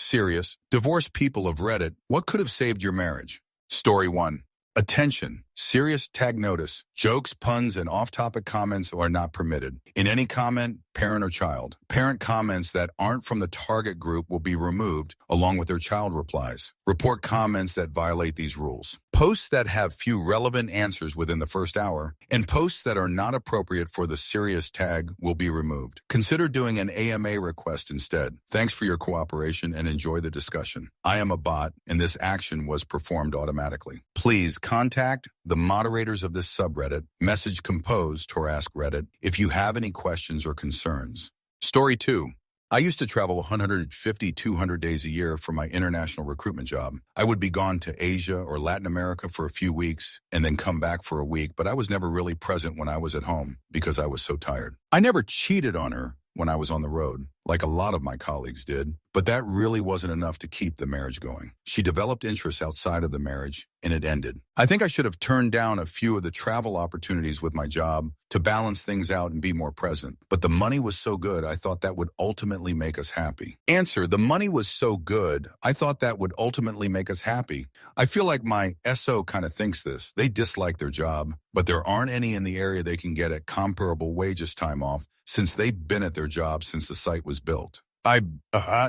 Serious. Divorced people of Reddit, what could have saved your marriage? Story 1. Attention. Serious tag notice. Jokes, puns, and off-topic comments are not permitted. In any comment, parent or child. Parent comments that aren't from the target group will be removed, along with their child replies. Report comments that violate these rules. Posts that have few relevant answers within the first hour, and posts that are not appropriate for the serious tag will be removed. Consider doing an AMA request instead. Thanks for your cooperation and enjoy the discussion. I am a bot, and this action was performed automatically. Please contact the moderators of this subreddit, message compose to askreddit if you have any questions or concerns. Story 2. I used to travel 150, 200 days a year for my international recruitment job. I would be gone to Asia or Latin America for a few weeks and then come back for a week, but I was never really present when I was at home because I was so tired. I never cheated on her when I was on the road, like a lot of my colleagues did, but that really wasn't enough to keep the marriage going. She developed interests outside of the marriage, and it ended. I think I should have turned down a few of the travel opportunities with my job to balance things out and be more present, but the money was so good, I thought that would ultimately make us happy. Answer: the money was so good, I thought that would ultimately make us happy. I feel like my SO kind of thinks this. They dislike their job, but there aren't any in the area they can get at comparable wages time off since they've been at their job since the site was built. I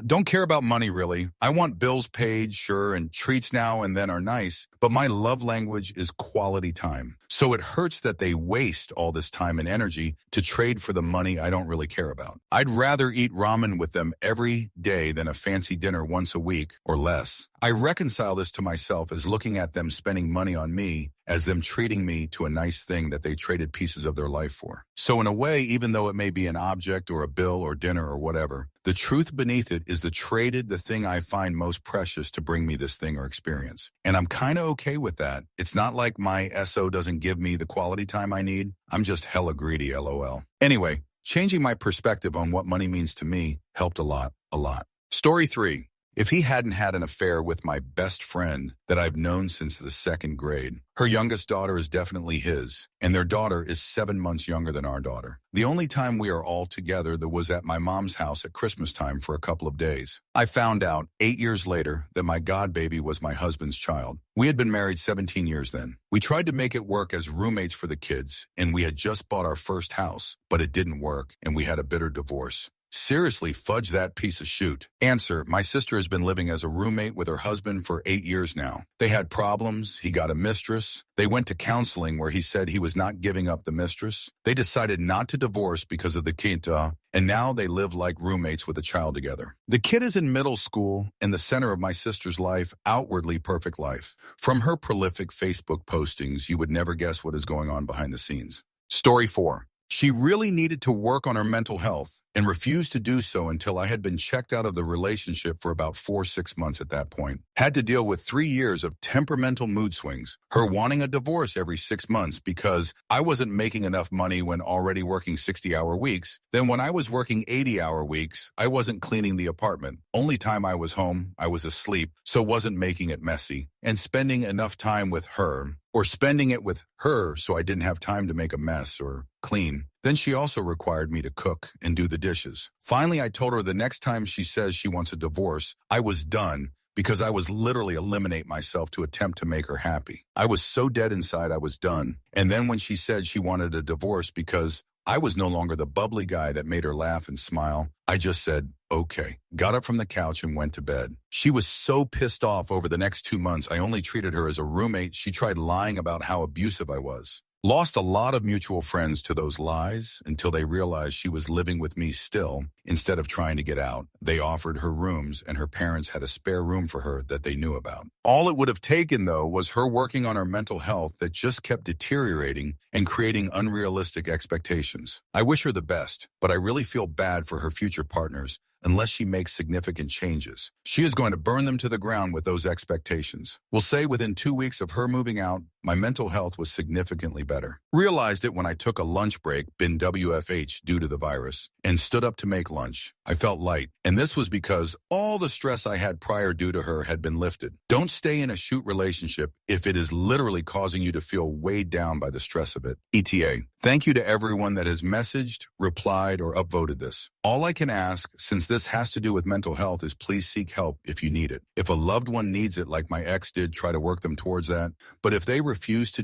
don't care about money, really. I want bills paid, sure, and treats now and then are nice, but my love language is quality time. So it hurts that they waste all this time and energy to trade for the money I don't really care about. I'd rather eat ramen with them every day than a fancy dinner once a week or less. I reconcile this to myself as looking at them spending money on me as them treating me to a nice thing that they traded pieces of their life for. So in a way, even though it may be an object or a bill or dinner or whatever, the truth beneath it is the thing I find most precious to bring me this thing or experience. And I'm kind of okay with that. It's not like my SO doesn't give me the quality time I need. I'm just hella greedy, LOL. Anyway, changing my perspective on what money means to me helped a lot. Story 3. If he hadn't had an affair with my best friend that I've known since the 2nd grade, her youngest daughter is definitely his, and their daughter is 7 months younger than our daughter. The only time we are all together that was at my mom's house at Christmas time for a couple of days. I found out 8 years later that my godbaby was my husband's child. We had been married 17 years then. We tried to make it work as roommates for the kids, and we had just bought our first house, but it didn't work, and we had a bitter divorce. Seriously, fudge that piece of shoot. Answer: my sister has been living as a roommate with her husband for 8 years now. They had problems. He got a mistress. They went to counseling where he said he was not giving up the mistress. They decided not to divorce because of the quinta, and now they live like roommates with a child together. The kid is in middle school and the center of my sister's life, outwardly perfect life. From her prolific Facebook postings, you would never guess what is going on behind the scenes. Story 4. She really needed to work on her mental health and refused to do so until I had been checked out of the relationship for about 6 months at that point. Had to deal with 3 years of temperamental mood swings, her wanting a divorce every 6 months because I wasn't making enough money when already working 60-hour weeks. Then when I was working 80-hour weeks, I wasn't cleaning the apartment. Only time I was home, I was asleep, so wasn't making it messy. And spending enough time with her, or spending it with her so I didn't have time to make a mess or clean. Then she also required me to cook and do the dishes. Finally, I told her the next time she says she wants a divorce, I was done because I was literally eliminate myself to attempt to make her happy. I was so dead inside I was done. And then when she said she wanted a divorce because I was no longer the bubbly guy that made her laugh and smile, I just said, okay, got up from the couch and went to bed. She was so pissed off over the next 2 months, I only treated her as a roommate. She tried lying about how abusive I was. Lost a lot of mutual friends to those lies until they realized she was living with me still instead of trying to get out. They offered her rooms and her parents had a spare room for her that they knew about. All it would have taken, though, was her working on her mental health that just kept deteriorating and creating unrealistic expectations. I wish her the best, but I really feel bad for her future partners unless she makes significant changes. She is going to burn them to the ground with those expectations. We'll say within 2 weeks of her moving out, my mental health was significantly better. Realized it when I took a lunch break, been WFH due to the virus, and stood up to make lunch. I felt light, and this was because all the stress I had prior due to her had been lifted. Don't stay in a shoot relationship if it is literally causing you to feel weighed down by the stress of it. ETA. Thank you to everyone that has messaged, replied, or upvoted this. All I can ask, since this has to do with mental health, is please seek help if you need it. If a loved one needs it like my ex did, try to work them towards that. But if they refuse to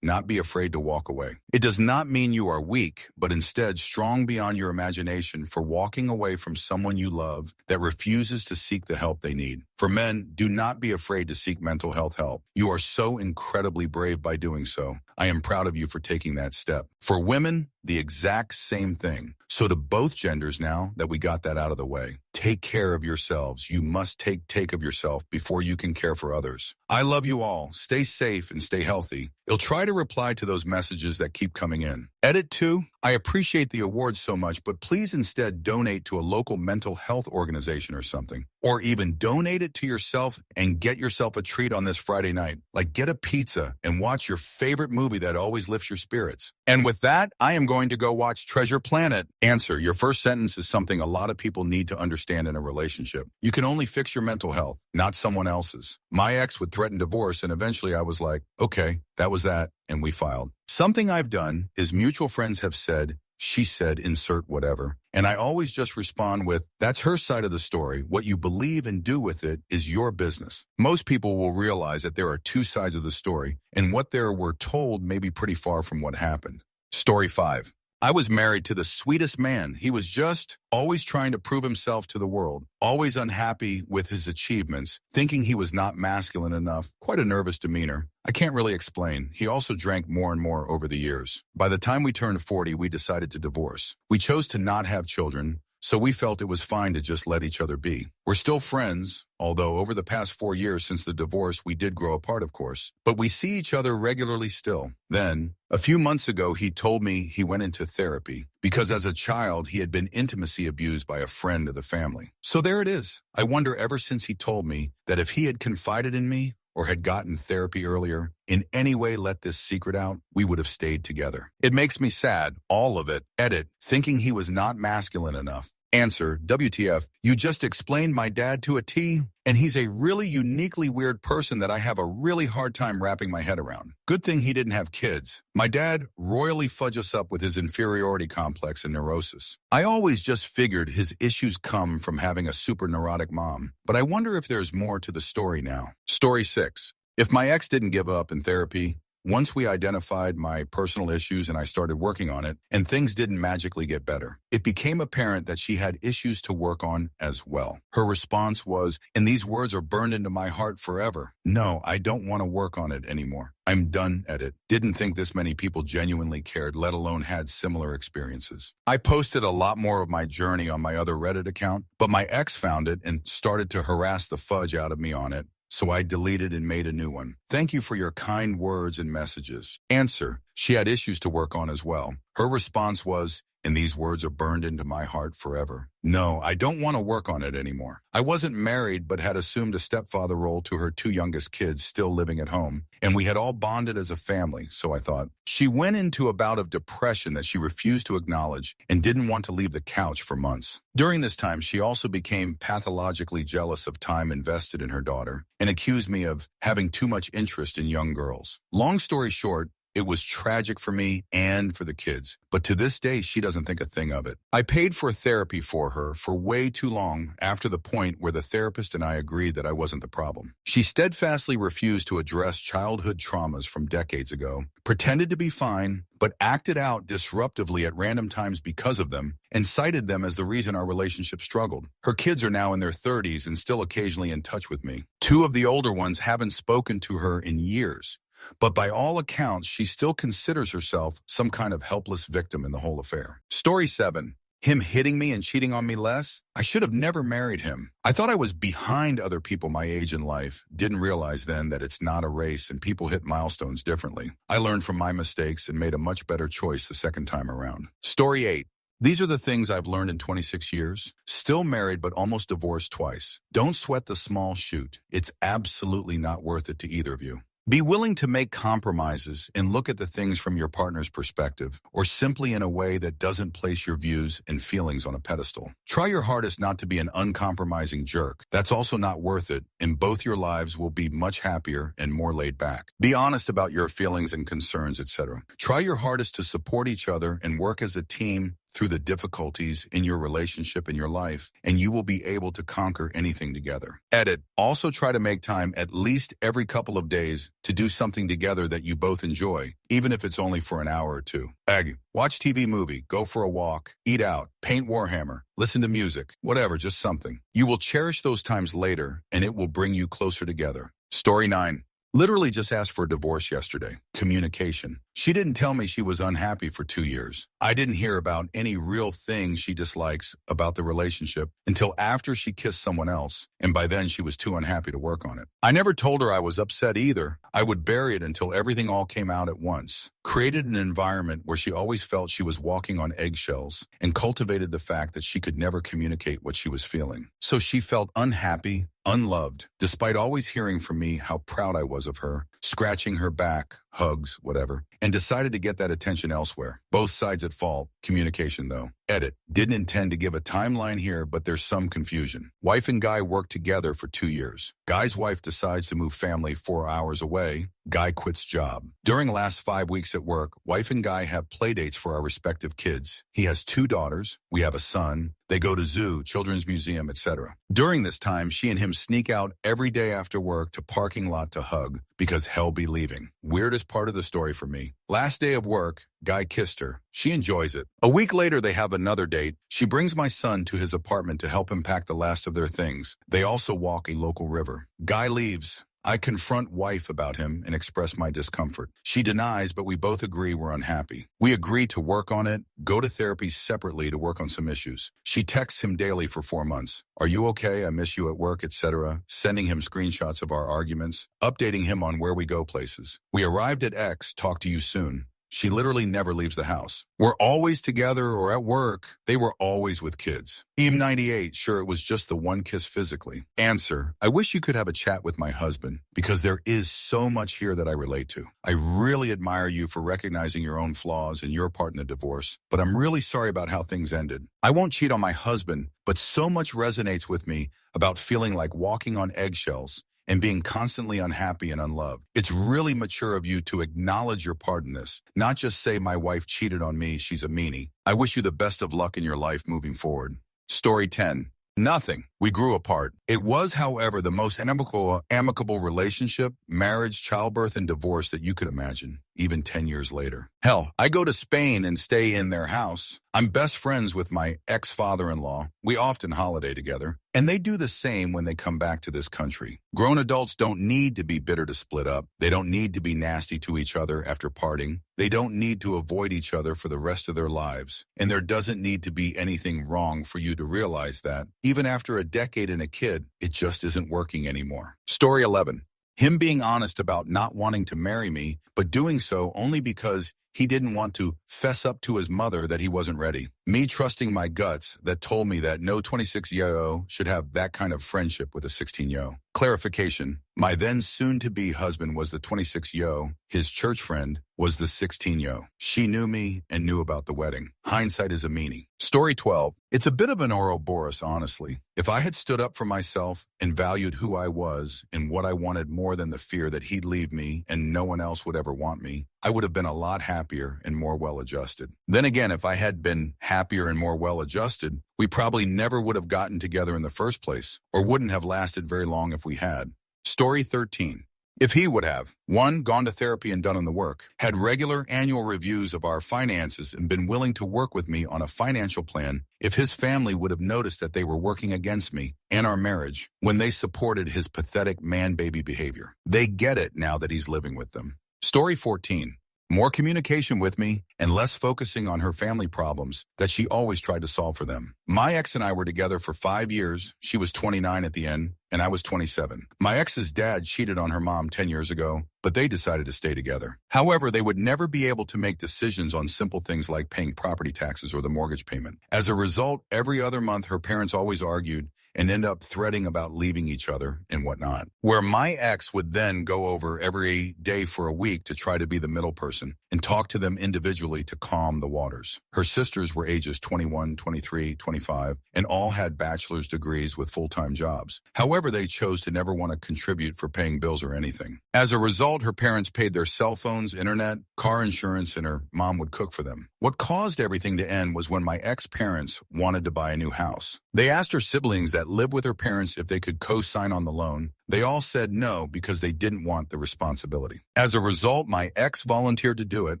not be afraid to walk away. It does not mean you are weak, but instead strong beyond your imagination for walking away from someone you love that refuses to seek the help they need. For men, do not be afraid to seek mental health help. You are so incredibly brave by doing so. I am proud of you for taking that step. For women, the exact same thing. So to both genders now that we got that out of the way, take care of yourselves. You must take of yourself before you can care for others. I love you all. Stay safe and stay healthy. I'll try to reply to those messages that keep coming in. Edit 2. I appreciate the awards so much, but please instead donate to a local mental health organization or something. Or even donate it to yourself and get yourself a treat on this Friday night. Like get a pizza and watch your favorite movie that always lifts your spirits. And with that, I am going to go watch Treasure Planet. Answer. Your first sentence is something a lot of people need to understand in a relationship. You can only fix your mental health, not someone else's. My ex would threaten divorce, and eventually I was like, okay, that was that, and we filed. Something I've done is mutual friends have said, she said, insert whatever. And I always just respond with, that's her side of the story. What you believe and do with it is your business. Most people will realize that there are two sides of the story, and what they were told may be pretty far from what happened. Story 5. I was married to the sweetest man. He was just always trying to prove himself to the world, always unhappy with his achievements, thinking he was not masculine enough, quite a nervous demeanor. I can't really explain. He also drank more and more over the years. By the time we turned 40, we decided to divorce. We chose to not have children, so we felt it was fine to just let each other be. We're still friends, although over the past 4 years since the divorce, we did grow apart, of course. But we see each other regularly still. Then, a few months ago, he told me he went into therapy because as a child, he had been intimacy abused by a friend of the family. So there it is. I wonder ever since he told me that if he had confided in me or had gotten therapy earlier, in any way let this secret out, we would have stayed together. It makes me sad, all of it. Edit, thinking he was not masculine enough. Answer, WTF, you just explained my dad to a T, and he's a really uniquely weird person that I have a really hard time wrapping my head around. Good thing he didn't have kids. My dad royally fudged us up with his inferiority complex and neurosis. I always just figured his issues come from having a super neurotic mom, but I wonder if there's more to the story now. Story 6. If my ex didn't give up in therapy, once we identified my personal issues and I started working on it, and things didn't magically get better, it became apparent that she had issues to work on as well. Her response was, and these words are burned into my heart forever, no, I don't want to work on it anymore. I'm done at it. Didn't think this many people genuinely cared, let alone had similar experiences. I posted a lot more of my journey on my other Reddit account, but my ex found it and started to harass the fudge out of me on it. So I deleted and made a new one. Thank you for your kind words and messages. Answer, she had issues to work on as well. Her response was, and these words are burned into my heart forever. No, I don't want to work on it anymore. I wasn't married, but had assumed a stepfather role to her 2 youngest kids still living at home, and we had all bonded as a family, so I thought. She went into a bout of depression that she refused to acknowledge and didn't want to leave the couch for months. During this time, she also became pathologically jealous of time invested in her daughter and accused me of having too much interest in young girls. Long story short, it was tragic for me and for the kids, but to this day, she doesn't think a thing of it. I paid for therapy for her for way too long after the point where the therapist and I agreed that I wasn't the problem. She steadfastly refused to address childhood traumas from decades ago, pretended to be fine, but acted out disruptively at random times because of them, and cited them as the reason our relationship struggled. Her kids are now in their 30s and still occasionally in touch with me. 2 of the older ones haven't spoken to her in years. But by all accounts, she still considers herself some kind of helpless victim in the whole affair. Story 7. Him hitting me and cheating on me less? I should have never married him. I thought I was behind other people my age in life. Didn't realize then that it's not a race and people hit milestones differently. I learned from my mistakes and made a much better choice the second time around. Story 8. These are the things I've learned in 26 years. Still married, but almost divorced twice. Don't sweat the small shoot. It's absolutely not worth it to either of you. Be willing to make compromises and look at the things from your partner's perspective, or simply in a way that doesn't place your views and feelings on a pedestal. Try your hardest not to be an uncompromising jerk. That's also not worth it, and both your lives will be much happier and more laid back. Be honest about your feelings and concerns, etc. Try your hardest to support each other and work as a team through the difficulties in your relationship and your life, and you will be able to conquer anything together. Edit. Also try to make time at least every couple of days to do something together that you both enjoy, even if it's only for an hour or two. Egg. Watch TV movie, go for a walk, eat out, paint Warhammer, listen to music, whatever, just something. You will cherish those times later, and it will bring you closer together. Story 9. Literally just asked for a divorce yesterday. Communication. She didn't tell me she was unhappy for 2 years. I didn't hear about any real thing she dislikes about the relationship until after she kissed someone else, and by then she was too unhappy to work on it. I never told her I was upset either. I would bury it until everything all came out at once. Created an environment where she always felt she was walking on eggshells, and cultivated the fact that she could never communicate what she was feeling. So she felt unhappy, unloved, despite always hearing from me how proud I was of her, scratching her back, hugs, whatever, and decided to get that attention elsewhere. Both sides at fault. Communication, though. Edit. Didn't intend to give a timeline here, but there's some confusion. Wife and guy worked together for 2 years. Guy's wife decides to move family 4 hours away. Guy quits job. During last 5 weeks at work, wife and guy have play dates for our respective kids. He has 2 daughters. We have a son. They go to zoo, children's museum, etc. During this time, she and him sneak out every day after work to parking lot to hug, because hell be leaving. Weirdest part of the story for me. Last day of work, guy kissed her. She enjoys it. A week later, they have another date. She brings my son to his apartment to help him pack the last of their things. They also walk a local river. Guy leaves. I confront wife about him and express my discomfort. She denies, but we both agree we're unhappy. We agree to work on it, go to therapy separately to work on some issues. She texts him daily for 4 months. Are you okay? I miss you at work, etc. Sending him screenshots of our arguments, updating him on where we go places. We arrived at X, talk to you soon. She literally never leaves the house. We're always together or at work. They were always with kids. EM98, sure, it was just the one kiss physically. Answer, I wish you could have a chat with my husband, because there is so much here that I relate to. I really admire you for recognizing your own flaws and your part in the divorce, but I'm really sorry about how things ended. I won't cheat on my husband, but so much resonates with me about feeling like walking on eggshells and being constantly unhappy and unloved. It's really mature of you to acknowledge your part in this, not just say my wife cheated on me, she's a meanie. I wish you the best of luck in your life moving forward. Story 10. Nothing. We grew apart. It was, however, the most amicable relationship, marriage, childbirth, and divorce that you could imagine, even 10 years later. Hell, I go to Spain and stay in their house. I'm best friends with my ex-father-in-law. We often holiday together, and they do the same when they come back to this country. Grown adults don't need to be bitter to split up. They don't need to be nasty to each other after parting. They don't need to avoid each other for the rest of their lives. And there doesn't need to be anything wrong for you to realize that, even after a decade and a kid, it just isn't working anymore. Story 11. Him being honest about not wanting to marry me, but doing so only because he didn't want to fess up to his mother that he wasn't ready. Me trusting my guts that told me that no 26-year-old should have that kind of friendship with a 16-year-old. Clarification. My then soon-to-be husband was the 26-year-old. His church friend was the 16-year-old. She knew me and knew about the wedding. Hindsight is a meanie. Story 12. It's a bit of an Ouroboros, honestly. If I had stood up for myself and valued who I was and what I wanted more than the fear that he'd leave me and no one else would ever want me, I would have been a lot happier and more well-adjusted. Then again, if I had been happier and more well-adjusted, we probably never would have gotten together in the first place, or wouldn't have lasted very long if we had. Story 13. If he would have, 1, gone to therapy and done on the work, had regular annual reviews of our finances and been willing to work with me on a financial plan, if his family would have noticed that they were working against me and our marriage when they supported his pathetic man-baby behavior. They get it now that he's living with them. Story 14. More communication with me and less focusing on her family problems that she always tried to solve for them. My ex and I were together for 5 years. She was 29 at the end, and I was 27. My ex's dad cheated on her mom 10 years ago, but they decided to stay together. However, they would never be able to make decisions on simple things like paying property taxes or the mortgage payment. As a result, every other month, her parents always argued and end up threatening about leaving each other and whatnot. Where my ex would then go over every day for a week to try to be the middle person and talk to them individually to calm the waters. Her sisters were ages 21, 23, 25, and all had bachelor's degrees with full-time jobs. However, they chose to never want to contribute for paying bills or anything. As a result, her parents paid their cell phones, internet, car insurance, and her mom would cook for them. What caused everything to end was when my ex-parents wanted to buy a new house. They asked her siblings that lived with her parents if they could co-sign on the loan. They all said no because they didn't want the responsibility. As a result, my ex volunteered to do it.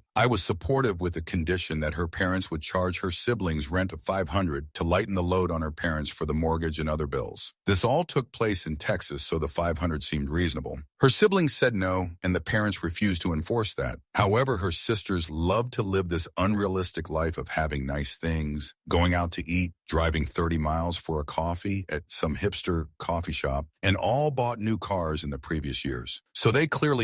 I was supportive with the condition that her parents would charge her siblings rent of $500 to lighten the load on her parents for the mortgage and other bills. This all took place in Texas, so the $500 seemed reasonable. Her siblings said no, and the parents refused to enforce that. However, her sisters loved to live this unrealistic life of having nice things, going out to eat, driving 30 miles for a coffee at some hipster coffee shop, and all bought new cars in the previous years. So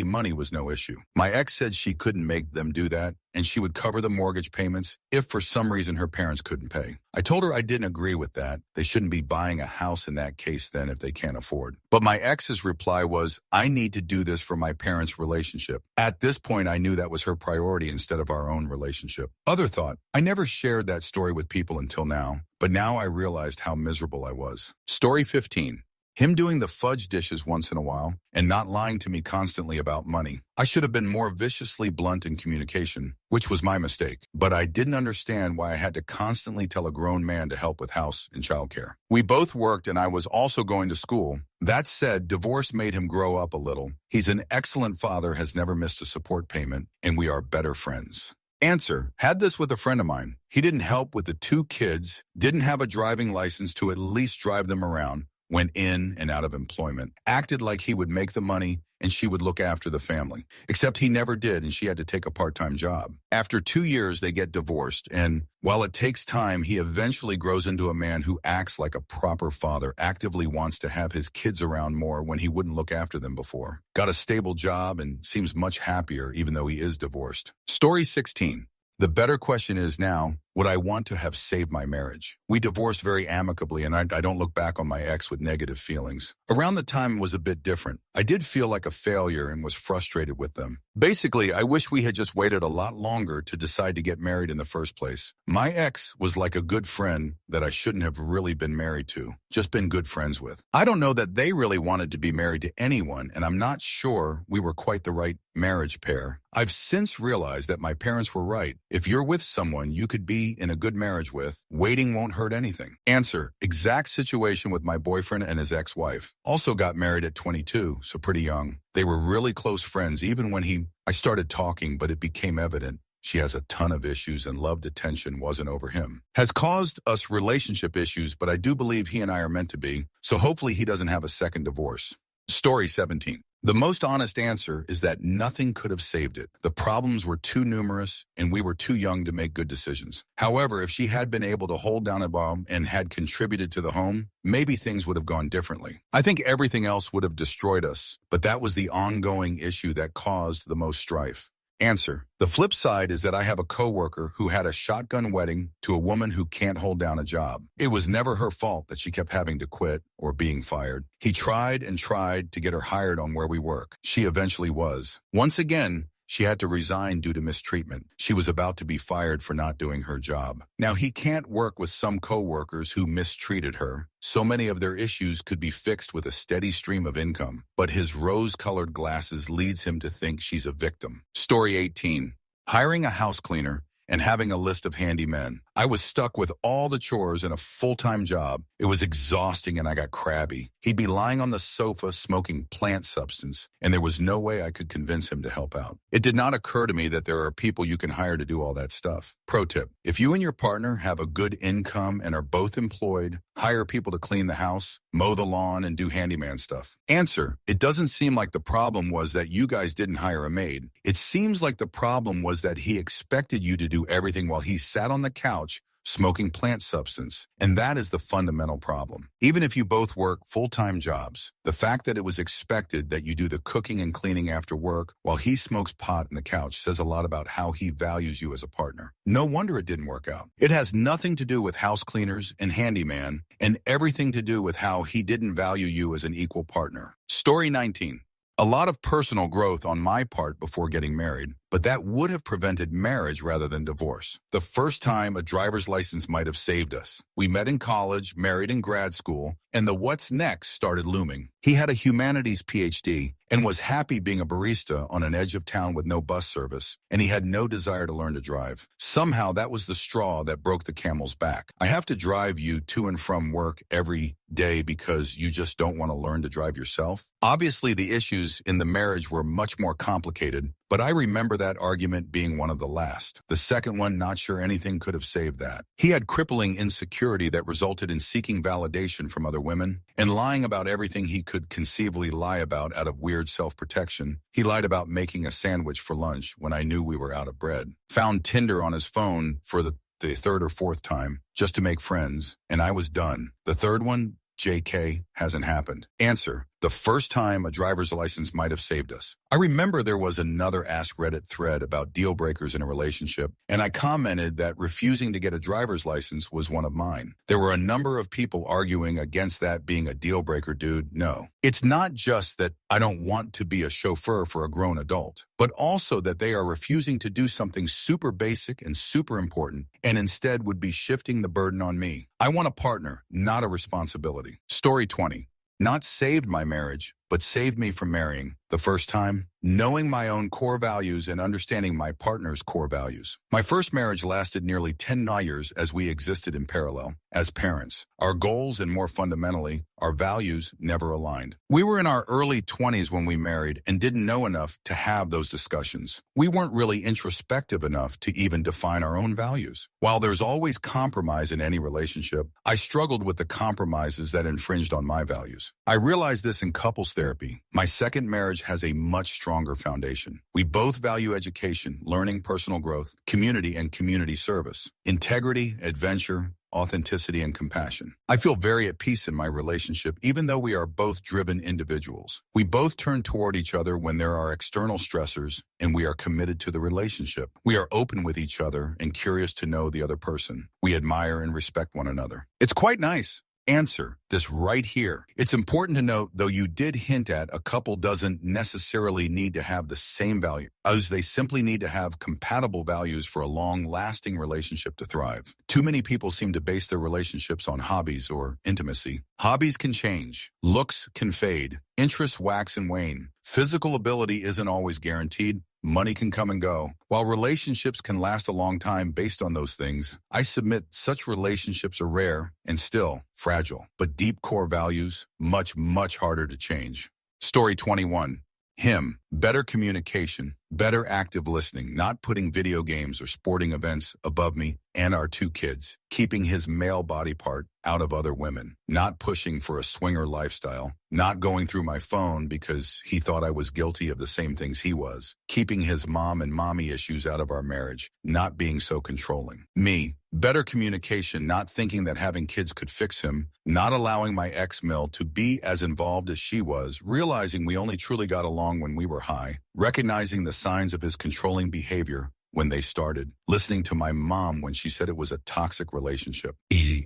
money was no issue. My ex said she couldn't make them do that, and she would cover the mortgage payments if for some reason her parents couldn't pay. I told her I didn't agree with that. They shouldn't be buying a house in that case then if they can't afford. But my ex's reply was, I need to do this for my parents' relationship. At this point, I knew that was her priority instead of our own relationship. Other thought, I never shared that story with people until now, but now I realized how miserable I was. Story 15. Him doing the fudge dishes once in a while and not lying to me constantly about money. I should have been more viciously blunt in communication, which was my mistake. But I didn't understand why I had to constantly tell a grown man to help with house and childcare. We both worked and I was also going to school. That said, divorce made him grow up a little. He's an excellent father, has never missed a support payment, and we are better friends. Answer, had this with a friend of mine. He didn't help with the 2 kids, didn't have a driving license to at least drive them around, went in and out of employment, acted like he would make the money and she would look after the family. Except he never did, and she had to take a part-time job. After 2 years, they get divorced, and while it takes time, he eventually grows into a man who acts like a proper father, actively wants to have his kids around more when he wouldn't look after them before. Got a stable job and seems much happier even though he is divorced. Story 16. The better question is now, would I want to have saved my marriage? We divorced very amicably, and I don't look back on my ex with negative feelings. Around the time was a bit different. I did feel like a failure and was frustrated with them. Basically, I wish we had just waited a lot longer to decide to get married in the first place. My ex was like a good friend that I shouldn't have really been married to, just been good friends with. I don't know that they really wanted to be married to anyone, and I'm not sure we were quite the right marriage pair. I've since realized that my parents were right. If you're with someone you could be in a good marriage with, waiting won't hurt anything. Answer, exact situation with my boyfriend and his ex-wife. Also got married at 22, so pretty young. They were really close friends even when I started talking, but it became evident she has a ton of issues and loved attention wasn't over him. Has caused us relationship issues, but I do believe he and I are meant to be, so hopefully he doesn't have a second divorce. Story 17. The most honest answer is that nothing could have saved it. The problems were too numerous, and we were too young to make good decisions. However, if she had been able to hold down a bomb and had contributed to the home, maybe things would have gone differently. I think everything else would have destroyed us, but that was the ongoing issue that caused the most strife. Answer. The flip side is that I have a coworker who had a shotgun wedding to a woman who can't hold down a job. It was never her fault that she kept having to quit or being fired. He tried and tried to get her hired on where we work. She eventually was. Once again, she had to resign due to mistreatment. She was about to be fired for not doing her job. Now, he can't work with some coworkers who mistreated her. So many of their issues could be fixed with a steady stream of income, but his rose-colored glasses leads him to think she's a victim. Story 18. Hiring a house cleaner and having a list of handymen. I was stuck with all the chores and a full-time job. It was exhausting and I got crabby. He'd be lying on the sofa smoking plant substance, and there was no way I could convince him to help out. It did not occur to me that there are people you can hire to do all that stuff. Pro tip, if you and your partner have a good income and are both employed, hire people to clean the house, mow the lawn, and do handyman stuff. Answer, it doesn't seem like the problem was that you guys didn't hire a maid. It seems like the problem was that he expected you to do everything while he sat on the couch smoking plant substance. And that is the fundamental problem. Even if you both work full-time jobs, the fact that it was expected that you do the cooking and cleaning after work while he smokes pot on the couch says a lot about how he values you as a partner. No wonder it didn't work out. It has nothing to do with house cleaners and handyman, and everything to do with how he didn't value you as an equal partner. Story 19. A lot of personal growth on my part before getting married, but that would have prevented marriage rather than divorce. The first time a driver's license might have saved us. We met in college, married in grad school, and the what's next started looming. He had a humanities PhD and was happy being a barista on an edge of town with no bus service, and he had no desire to learn to drive. Somehow that was the straw that broke the camel's back. I have to drive you to and from work every day because you just don't want to learn to drive yourself. Obviously, the issues in the marriage were much more complicated, but I remember that argument being one of the last. The second one, not sure anything could have saved that. He had crippling insecurity that resulted in seeking validation from other women and lying about everything he could conceivably lie about out of weird self-protection. He lied about making a sandwich for lunch when I knew we were out of bread. Found Tinder on his phone for the third or fourth time just to make friends, and I was done. The third one, JK, hasn't happened. Answer. The first time a driver's license might have saved us. I remember there was another askreddit thread about deal breakers in a relationship, and I commented that refusing to get a driver's license was one of mine. There were a number of people arguing against that being a deal breaker, dude. No. It's not just that I don't want to be a chauffeur for a grown adult, but also that they are refusing to do something super basic and super important, and instead would be shifting the burden on me. I want a partner, not a responsibility. Story 20. Not saved my marriage, but saved me from marrying. The first time, knowing my own core values and understanding my partner's core values. My first marriage lasted nearly 10 years as we existed in parallel as parents. Our goals and more fundamentally, our values never aligned. We were in our early 20s when we married and didn't know enough to have those discussions. We weren't really introspective enough to even define our own values. While there's always compromise in any relationship, I struggled with the compromises that infringed on my values. I realized this in couples therapy. My second marriage has a much stronger foundation. We both value education, learning, personal growth, community, and community service, integrity, adventure, authenticity, and compassion. I feel very at peace in my relationship, even though we are both driven individuals. We both turn toward each other when there are external stressors, and we are committed to the relationship. We are open with each other and curious to know the other person. We admire and respect one another. It's quite nice. Answer this right here. It's important to note, though you did hint at a couple doesn't necessarily need to have the same value, as they simply need to have compatible values for a long-lasting relationship to thrive. Too many people seem to base their relationships on hobbies or intimacy. Hobbies can change. Looks can fade. Interests wax and wane. Physical ability isn't always guaranteed. Money can come and go. While relationships can last a long time based on those things, I submit such relationships are rare and still fragile. But deep core values, much, much harder to change. Story 21. Him. Better communication, better active listening, not putting video games or sporting events above me and our two kids, keeping his male body part out of other women, not pushing for a swinger lifestyle, not going through my phone because he thought I was guilty of the same things he was, keeping his mom and mommy issues out of our marriage, not being so controlling. Me. Better communication, not thinking that having kids could fix him, not allowing my ex-mill to be as involved as she was, realizing we only truly got along when we were high, recognizing the signs of his controlling behavior when they started, listening to my mom when she said it was a toxic relationship.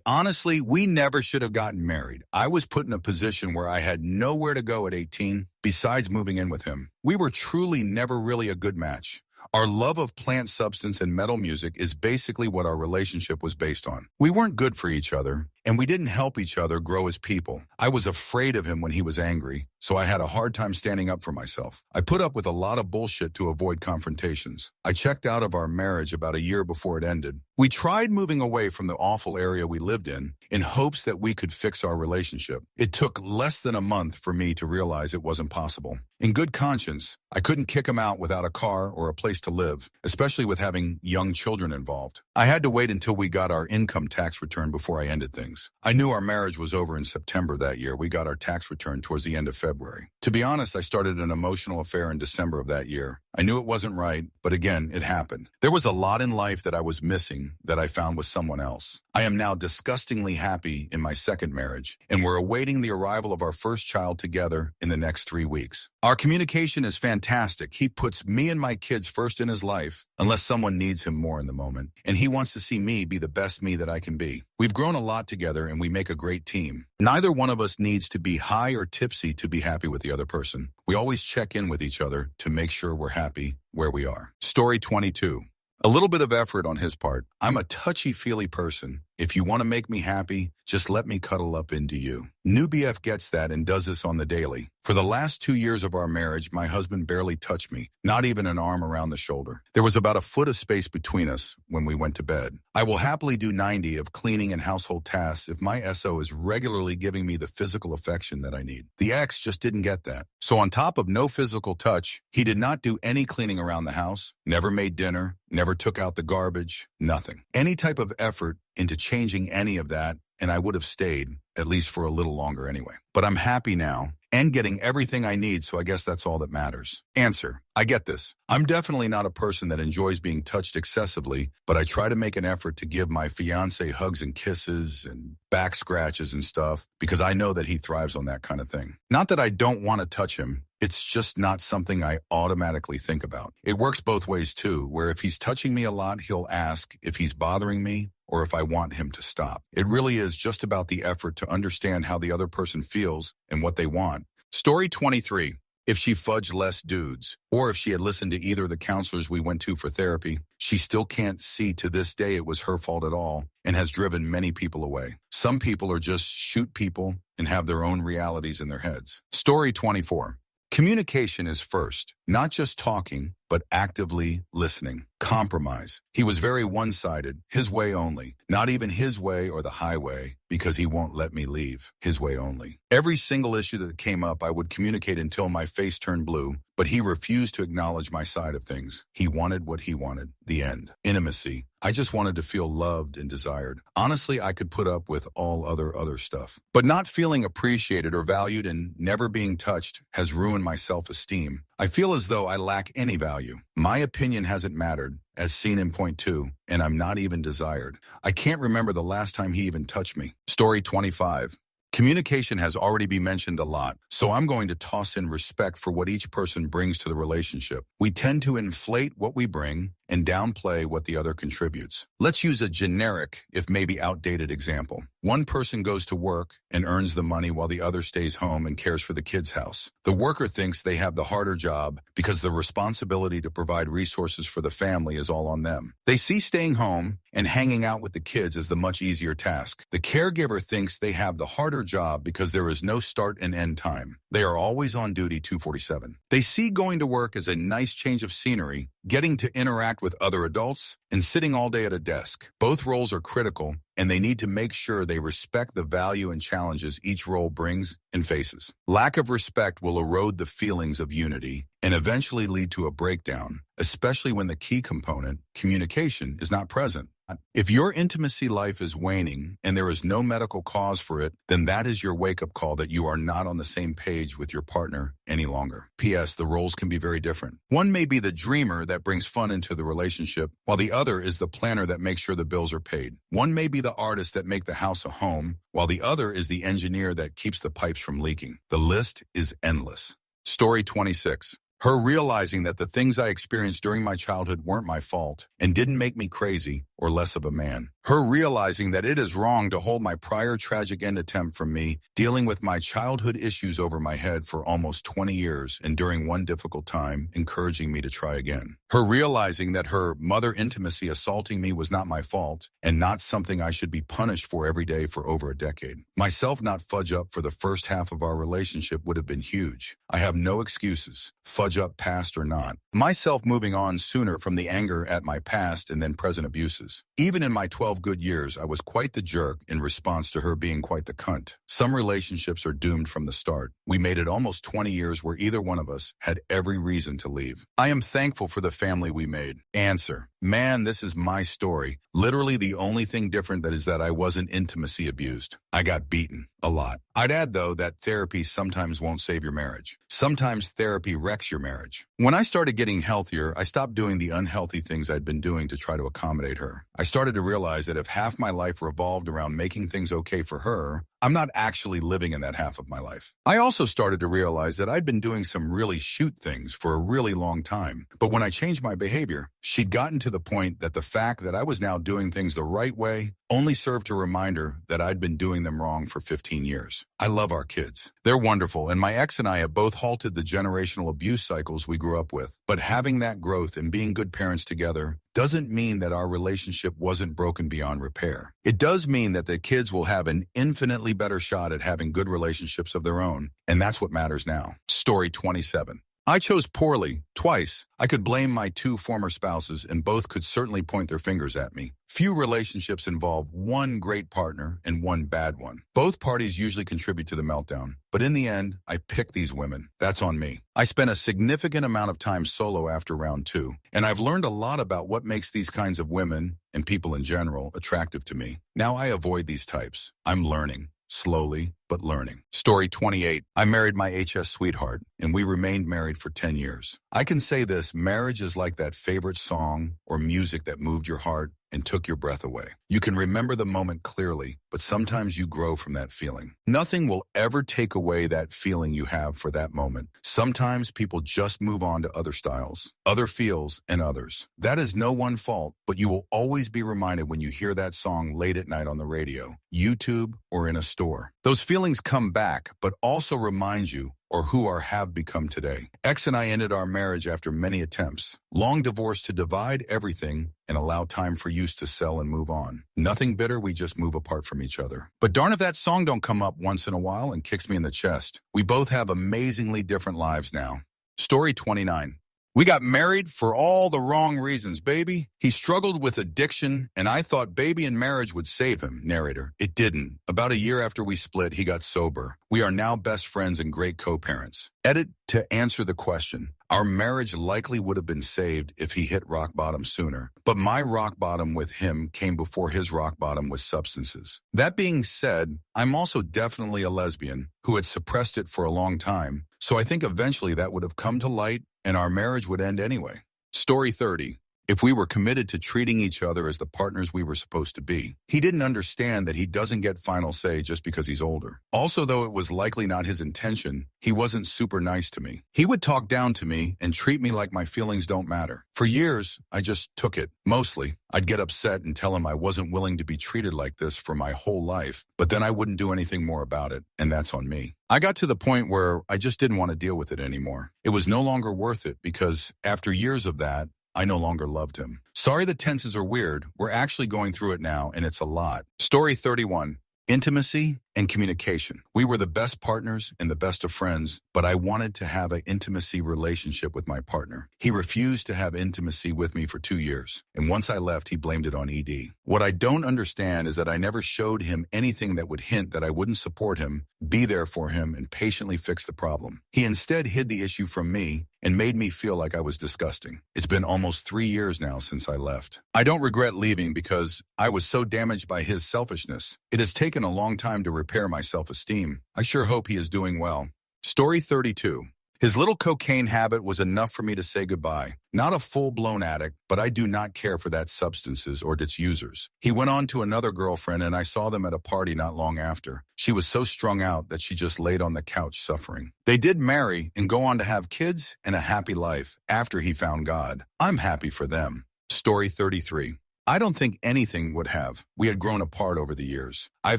Honestly, we never should have gotten married. I was put in a position where I had nowhere to go at 18 besides moving in with him. We were truly never really a good match. Our love of plant substance and metal music is basically what our relationship was based on. We weren't good for each other, and we didn't help each other grow as people. I was afraid of him when he was angry, so I had a hard time standing up for myself. I put up with a lot of bullshit to avoid confrontations. I checked out of our marriage about a year before it ended. We tried moving away from the awful area we lived in hopes that we could fix our relationship. It took less than a month for me to realize it wasn't possible. In good conscience, I couldn't kick him out without a car or a place to live, especially with having young children involved. I had to wait until we got our income tax return before I ended things. things. I knew our marriage was over in September that year. We got our tax return towards the end of February. To be honest, I started an emotional affair in December of that year. I knew it wasn't right, but again, it happened. There was a lot in life that I was missing that I found with someone else. I am now disgustingly happy in my second marriage, and we're awaiting the arrival of our first child together in the next 3 weeks. Our communication is fantastic. He puts me and my kids first in his life, unless someone needs him more in the moment, and he wants to see me be the best me that I can be. We've grown a lot together, and we make a great team. Neither one of us needs to be high or tipsy to be happy with the other person. We always check in with each other to make sure we're happy where we are. Story 22. A little bit of effort on his part. I'm a touchy-feely person. If you want to make me happy, just let me cuddle up into you. New BF gets that and does this on the daily. For the last 2 years of our marriage, my husband barely touched me, not even an arm around the shoulder. There was about a foot of space between us when we went to bed. I will happily do 90 of cleaning and household tasks if my SO is regularly giving me the physical affection that I need. The ex just didn't get that. So on top of no physical touch, he did not do any cleaning around the house, never made dinner, never took out the garbage, nothing. Any type of effort into changing any of that, and I would have stayed, at least for a little longer anyway. But I'm happy now and getting everything I need, so I guess that's all that matters. Answer: I get this. I'm definitely not a person that enjoys being touched excessively, but I try to make an effort to give my fiancé hugs and kisses and back scratches and stuff because I know that he thrives on that kind of thing. Not that I don't want to touch him. It's just not something I automatically think about. It works both ways too, where if he's touching me a lot, he'll ask if he's bothering me or if I want him to stop. It really is just about the effort to understand how the other person feels and what they want. Story 23. If she fudged less dudes, or if she had listened to either of the counselors we went to for therapy, she still can't see to this day it was her fault at all and has driven many people away. Some people are just shoot people and have their own realities in their heads. Story 24. Communication is first, not just talking, but actively listening. Compromise. He was very one-sided, his way only. Not even his way or the highway, because he won't let me leave. His way only. Every single issue that came up, I would communicate until my face turned blue, but he refused to acknowledge my side of things. He wanted what he wanted. The end. Intimacy. I just wanted to feel loved and desired. Honestly, I could put up with all other stuff. But not feeling appreciated or valued and never being touched has ruined my self-esteem. I feel as though I lack any value. My opinion hasn't mattered, as seen in point 2, and I'm not even desired. I can't remember the last time he even touched me. Story 25. Communication has already been mentioned a lot, so I'm going to toss in respect for what each person brings to the relationship. We tend to inflate what we bring and downplay what the other contributes. Let's use a generic, if maybe outdated example. One person goes to work and earns the money while the other stays home and cares for the kids' house. The worker thinks they have the harder job because the responsibility to provide resources for the family is all on them. They see staying home and hanging out with the kids as the much easier task. The caregiver thinks they have the harder job because there is no start and end time. They are always on duty 24/7. They see going to work as a nice change of scenery, getting to interact with other adults, and sitting all day at a desk. Both roles are critical, and they need to make sure they respect the value and challenges each role brings and faces. Lack of respect will erode the feelings of unity and eventually lead to a breakdown, especially when the key component, communication, is not present. If your intimacy life is waning and there is no medical cause for it, then that is your wake-up call that you are not on the same page with your partner any longer. P.S. The roles can be very different. One may be the dreamer that brings fun into the relationship, while the other is the planner that makes sure the bills are paid. One may be the artist that make the house a home, while the other is the engineer that keeps the pipes from leaking. The list is endless. Story 26. Her realizing that the things I experienced during my childhood weren't my fault and didn't make me crazy or less of a man. Her realizing that it is wrong to hold my prior tragic end attempt from me, dealing with my childhood issues over my head for almost 20 years and during one difficult time, encouraging me to try again. Her realizing that her mother intimacy assaulting me was not my fault and not something I should be punished for every day for over a decade. Myself not fudge up for the first half of our relationship would have been huge. I have no excuses, fudge up past or not. Myself moving on sooner from the anger at my past and then present abuses. Even in my 12 good years, I was quite the jerk in response to her being quite the cunt. Some relationships are doomed from the start. We made it almost 20 years where either one of us had every reason to leave. I am thankful for the family we made? Answer. Man, this is my story. Literally the only thing different that is that I wasn't intimacy abused. I got beaten. A lot. I'd add, though, that therapy sometimes won't save your marriage. Sometimes therapy wrecks your marriage. When I started getting healthier, I stopped doing the unhealthy things I'd been doing to try to accommodate her. I started to realize that if half my life revolved around making things okay for her, I'm not actually living in that half of my life. I also started to realize that I'd been doing some really shoot things for a really long time. But when I changed my behavior, she'd gotten to the point that the fact that I was now doing things the right way only served to remind her that I'd been doing them wrong for 15 years. I love our kids. They're wonderful, and my ex and I have both halted the generational abuse cycles we grew up with. But having that growth and being good parents together doesn't mean that our relationship wasn't broken beyond repair. It does mean that the kids will have an infinitely better shot at having good relationships of their own, and that's what matters now. Story 27. I chose poorly, twice. I could blame my two former spouses, and both could certainly point their fingers at me. Few relationships involve one great partner and one bad one. Both parties usually contribute to the meltdown, but in the end, I picked these women. That's on me. I spent a significant amount of time solo after round 2, and I've learned a lot about what makes these kinds of women, and people in general, attractive to me. Now I avoid these types. I'm learning. Slowly, but learning. Story 28. I married my HS sweetheart, and we remained married for 10 years. I can say this, marriage is like that favorite song or music that moved your heart and took your breath away. You can remember the moment clearly, but sometimes you grow from that feeling. Nothing will ever take away that feeling you have for that moment. Sometimes people just move on to other styles, other feels, and others. That is no one's fault, but you will always be reminded when you hear that song late at night on the radio, YouTube, or in a store. Those feelings come back, but also remind you or who or have become today. Ex and I ended our marriage after many attempts. Long divorce to divide everything and allow time for use to sell and move on. Nothing bitter, we just move apart from each other. But darn if that song don't come up once in a while and kicks me in the chest. We both have amazingly different lives now. Story 29. We got married for all the wrong reasons, baby. He struggled with addiction, and I thought baby and marriage would save him, narrator. It didn't. About a year after we split, he got sober. We are now best friends and great co-parents. Edit to answer the question. Our marriage likely would have been saved if he hit rock bottom sooner, but my rock bottom with him came before his rock bottom with substances. That being said, I'm also definitely a lesbian who had suppressed it for a long time, so I think eventually that would have come to light and our marriage would end anyway. Story 30. If we were committed to treating each other as the partners we were supposed to be, he didn't understand that he doesn't get final say just because he's older. Also, though it was likely not his intention, he wasn't super nice to me. He would talk down to me and treat me like my feelings don't matter. For years, I just took it. Mostly, I'd get upset and tell him I wasn't willing to be treated like this for my whole life, but then I wouldn't do anything more about it, and that's on me. I got to the point where I just didn't want to deal with it anymore. It was no longer worth it because after years of that, I no longer loved him. Sorry the tenses are weird. We're actually going through it now, and it's a lot. Story 31. Intimacy and communication. We were the best partners and the best of friends, but I wanted to have an intimacy relationship with my partner. He refused to have intimacy with me for 2 years, and once I left, he blamed it on ED. What I don't understand is that I never showed him anything that would hint that I wouldn't support him, be there for him, and patiently fix the problem. He instead hid the issue from me and made me feel like I was disgusting. It's been almost 3 years now since I left. I don't regret leaving because I was so damaged by his selfishness. It has taken a long time to repair my self-esteem. I sure hope he is doing well. Story 32. His little cocaine habit was enough for me to say goodbye. Not a full-blown addict, but I do not care for that substances or its users. He went on to another girlfriend, and I saw them at a party not long after. She was so strung out that she just laid on the couch suffering. They did marry and go on to have kids and a happy life after he found God. I'm happy for them. Story 33. I don't think anything would have. We had grown apart over the years. I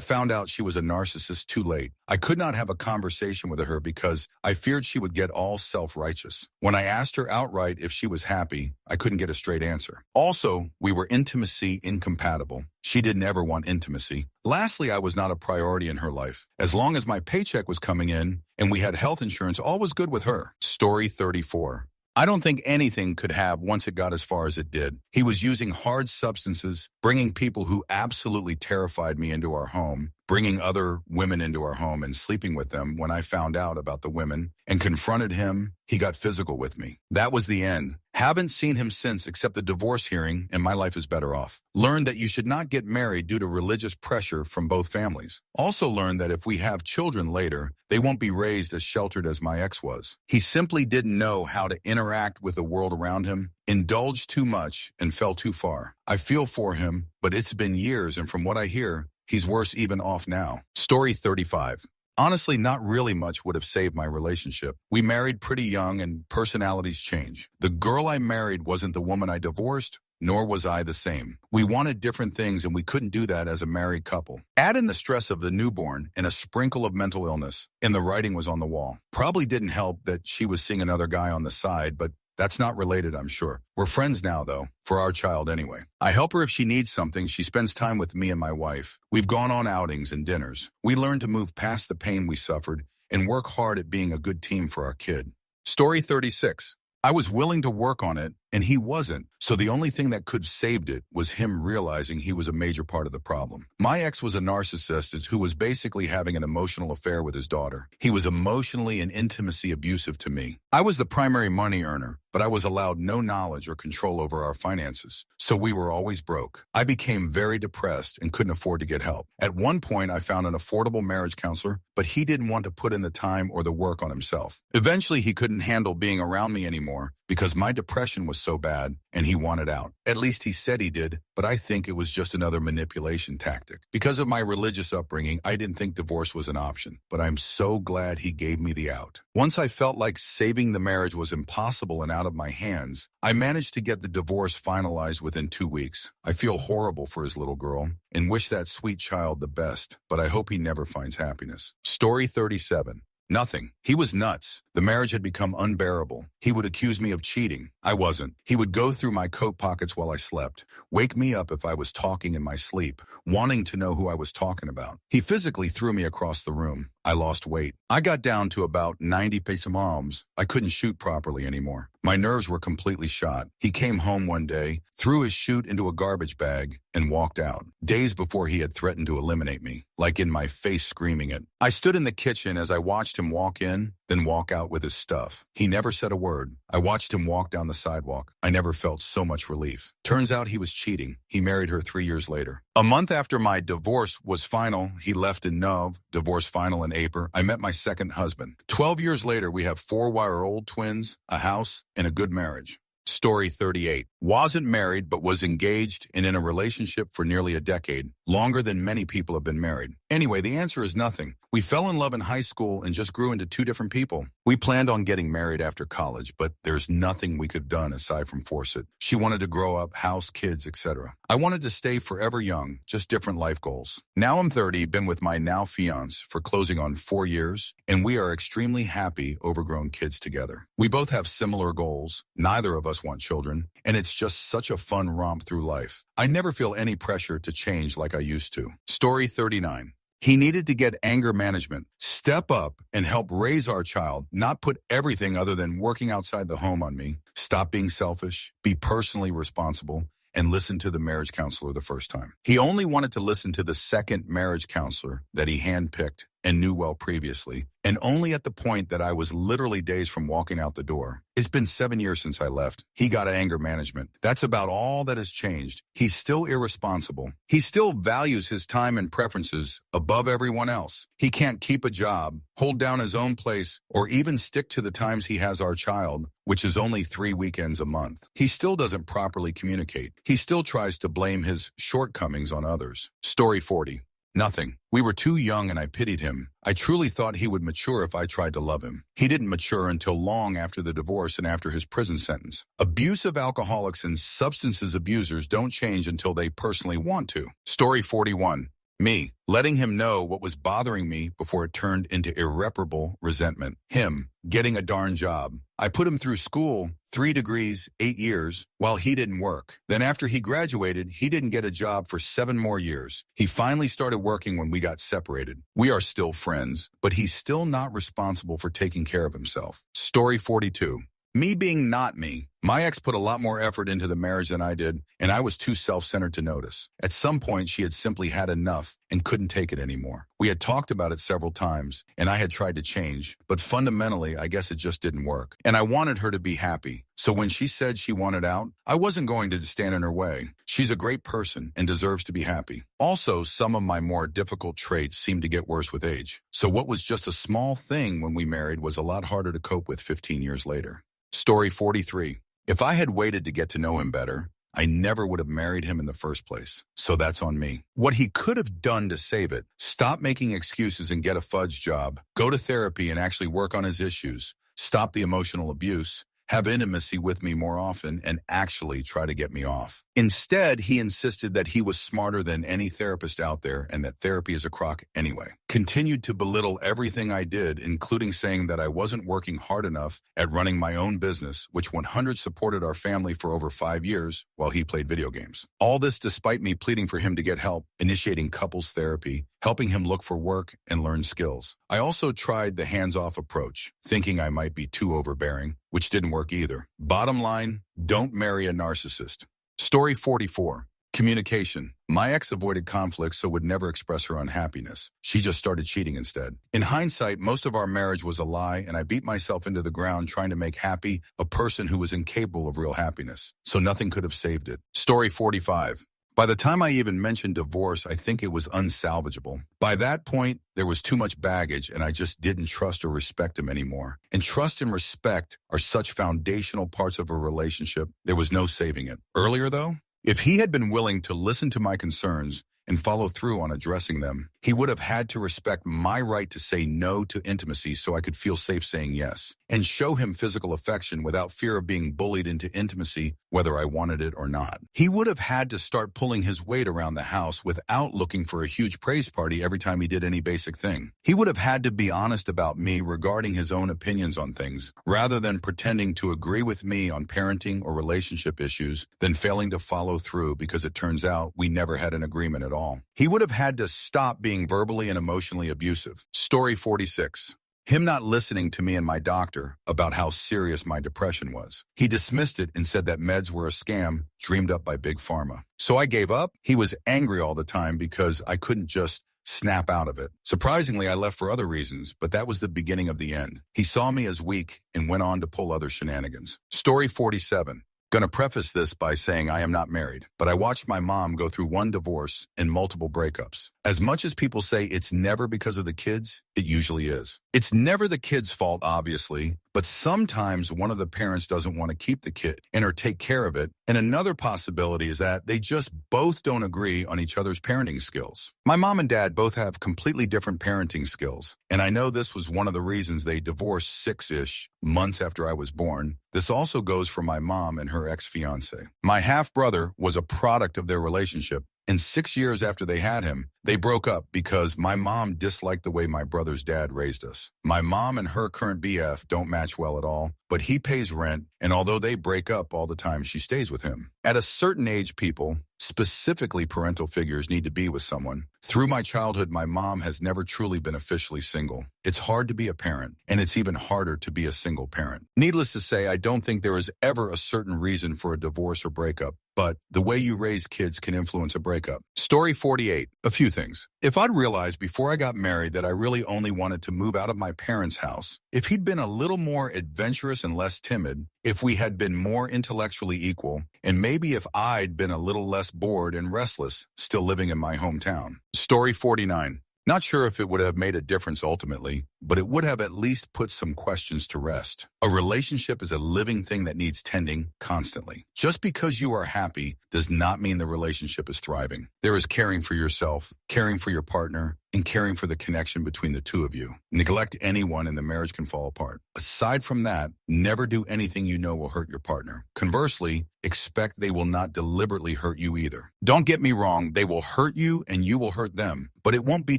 found out she was a narcissist too late. I could not have a conversation with her because I feared she would get all self-righteous. When I asked her outright if she was happy, I couldn't get a straight answer. Also, we were intimacy incompatible. She didn't ever want intimacy. Lastly, I was not a priority in her life. As long as my paycheck was coming in and we had health insurance, all was good with her. Story 34. I don't think anything could have once it got as far as it did. He was using hard substances, bringing people who absolutely terrified me into our home, bringing other women into our home and sleeping with them. When I found out about the women and confronted him, he got physical with me. That was the end. Haven't seen him since except the divorce hearing, and my life is better off. Learned that you should not get married due to religious pressure from both families. Also learned that if we have children later, they won't be raised as sheltered as my ex was. He simply didn't know how to interact with the world around him, indulged too much, and fell too far. I feel for him, but it's been years, and from what I hear, he's worse even off now. Story 35. Honestly, not really much would have saved my relationship. We married pretty young and personalities change. The girl I married wasn't the woman I divorced, nor was I the same. We wanted different things and we couldn't do that as a married couple. Add in the stress of the newborn and a sprinkle of mental illness, and the writing was on the wall. Probably didn't help that she was seeing another guy on the side, but that's not related, I'm sure. We're friends now, though, for our child anyway. I help her if she needs something. She spends time with me and my wife. We've gone on outings and dinners. We learned to move past the pain we suffered and work hard at being a good team for our kid. Story 36. I was willing to work on it, and he wasn't, so the only thing that could have saved it was him realizing he was a major part of the problem. My ex was a narcissist who was basically having an emotional affair with his daughter. He was emotionally and intimacy abusive to me. I was the primary money earner, but I was allowed no knowledge or control over our finances, so we were always broke. I became very depressed and couldn't afford to get help. At one point, I found an affordable marriage counselor, but he didn't want to put in the time or the work on himself. Eventually, he couldn't handle being around me anymore because my depression was so bad and he wanted out. At least he said he did, but I think it was just another manipulation tactic. Because of my religious upbringing, I didn't think divorce was an option, but I'm so glad he gave me the out. Once I felt like saving the marriage was impossible and out of my hands, I managed to get the divorce finalized within 2 weeks. I feel horrible for his little girl and wish that sweet child the best, but I hope he never finds happiness. Story 37. Nothing. He was nuts. The marriage had become unbearable. He would accuse me of cheating. I wasn't. He would go through my coat pockets while I slept, wake me up if I was talking in my sleep, wanting to know who I was talking about. He physically threw me across the room. I lost weight. I got down to about 90 pesos. I couldn't shoot properly anymore. My nerves were completely shot. He came home one day, threw his chute into a garbage bag, and walked out. Days before he had threatened to eliminate me, like in my face screaming it. I stood in the kitchen as I watched him walk in, then walk out with his stuff. He never said a word. I watched him walk down the sidewalk. I never felt so much relief. Turns out he was cheating. He married her 3 years later. A month after my divorce was final, he left in Nov, divorce final in April. I met my second husband. 12 years later, we have 4-year-old twins, a house, and a good marriage. Story 38. Wasn't married, but was engaged and in a relationship for nearly a decade, longer than many people have been married. Anyway, the answer is nothing. We fell in love in high school and just grew into two different people. We planned on getting married after college, but there's nothing we could have done aside from force it. She wanted to grow up, house, kids, etc. I wanted to stay forever young, just different life goals. Now I'm 30, been with my now fiance for closing on 4 years, and we are extremely happy overgrown kids together. We both have similar goals. Neither of us want children, and it's just such a fun romp through life. I never feel any pressure to change like I used to. Story 39. He needed to get anger management, step up and help raise our child, not put everything other than working outside the home on me, stop being selfish, be personally responsible, and listen to the marriage counselor the first time. He only wanted to listen to the second marriage counselor that he handpicked and knew well previously, and only at the point that I was literally days from walking out the door. It's been 7 years since I left. He got anger management. That's about all that has changed. He's still irresponsible. He still values his time and preferences above everyone else. He can't keep a job, hold down his own place, or even stick to the times he has our child, which is only 3 weekends a month. He still doesn't properly communicate. He still tries to blame his shortcomings on others. Story 40. Nothing. We were too young and I pitied him. I truly thought he would mature if I tried to love him. He didn't mature until long after the divorce and after his prison sentence. Abusive alcoholics and substances abusers don't change until they personally want to. Story 41. Me, letting him know what was bothering me before it turned into irreparable resentment. Him, getting a darn job. I put him through school, 3 degrees, 8 years, while he didn't work. Then after he graduated, he didn't get a job for 7 more years. He finally started working when we got separated. We are still friends, but he's still not responsible for taking care of himself. Story 42. Me being not me. My ex put a lot more effort into the marriage than I did, and I was too self-centered to notice. At some point, she had simply had enough and couldn't take it anymore. We had talked about it several times, and I had tried to change, but fundamentally, I guess it just didn't work. And I wanted her to be happy. So when she said she wanted out, I wasn't going to stand in her way. She's a great person and deserves to be happy. Also, some of my more difficult traits seemed to get worse with age. So what was just a small thing when we married was a lot harder to cope with 15 years later. Story 43. If I had waited to get to know him better, I never would have married him in the first place. So that's on me. What he could have done to save it: stop making excuses and get a fudge job, go to therapy and actually work on his issues, stop the emotional abuse, have intimacy with me more often, and actually try to get me off. Instead, he insisted that he was smarter than any therapist out there and that therapy is a crock anyway. Continued to belittle everything I did, including saying that I wasn't working hard enough at running my own business, which 100 supported our family for over 5 years while he played video games. All this despite me pleading for him to get help, initiating couples therapy, helping him look for work and learn skills. I also tried the hands-off approach, thinking I might be too overbearing, which didn't work either. Bottom line, don't marry a narcissist. Story 44. Communication. My ex avoided conflict so would never express her unhappiness. She just started cheating instead. In hindsight, most of our marriage was a lie, and I beat myself into the ground trying to make happy a person who was incapable of real happiness. So nothing could have saved it. Story 45. By the time I even mentioned divorce, I think it was unsalvageable. By that point, there was too much baggage, and I just didn't trust or respect him anymore. And trust and respect are such foundational parts of a relationship, there was no saving it. Earlier, though, if he had been willing to listen to my concerns and follow through on addressing them, he would have had to respect my right to say no to intimacy so I could feel safe saying yes, and show him physical affection without fear of being bullied into intimacy, whether I wanted it or not. He would have had to start pulling his weight around the house without looking for a huge praise party every time he did any basic thing. He would have had to be honest about me regarding his own opinions on things, rather than pretending to agree with me on parenting or relationship issues, then failing to follow through because it turns out we never had an agreement at all. He would have had to stop being verbally and emotionally abusive. Story 46. Him not listening to me and my doctor about how serious my depression was. He dismissed it and said that meds were a scam dreamed up by Big Pharma. So I gave up. He was angry all the time because I couldn't just snap out of it. Surprisingly, I left for other reasons, but that was the beginning of the end. He saw me as weak and went on to pull other shenanigans. Story 47. Gonna preface this by saying I am not married, but I watched my mom go through one divorce and multiple breakups. As much as people say it's never because of the kids, it usually is. It's never the kid's fault, obviously, but sometimes one of the parents doesn't want to keep the kid and or take care of it. And another possibility is that they just both don't agree on each other's parenting skills. My mom and dad both have completely different parenting skills, and I know this was one of the reasons they divorced 6-ish months after I was born. This also goes for my mom and her ex-fiance. My half-brother was a product of their relationship, and 6 years after they had him, they broke up because my mom disliked the way my brother's dad raised us. My mom and her current BF don't match well at all, but he pays rent, and although they break up all the time, she stays with him. At a certain age, people, specifically parental figures, need to be with someone. Through my childhood, my mom has never truly been officially single. It's hard to be a parent, and it's even harder to be a single parent. Needless to say, I don't think there is ever a certain reason for a divorce or breakup, but the way you raise kids can influence a breakup. Story 48. A few things. If I'd realized before I got married that I really only wanted to move out of my parents' house, if he'd been a little more adventurous and less timid, if we had been more intellectually equal, and maybe if I'd been a little less bored and restless still living in my hometown. Story 49. Not sure if it would have made a difference ultimately, but it would have at least put some questions to rest. A relationship is a living thing that needs tending constantly. Just because you are happy does not mean the relationship is thriving. There is caring for yourself, caring for your partner, and caring for the connection between the two of you. Neglect anyone and the marriage can fall apart. Aside from that, never do anything you know will hurt your partner. Conversely, expect they will not deliberately hurt you either. Don't get me wrong, they will hurt you and you will hurt them, but it won't be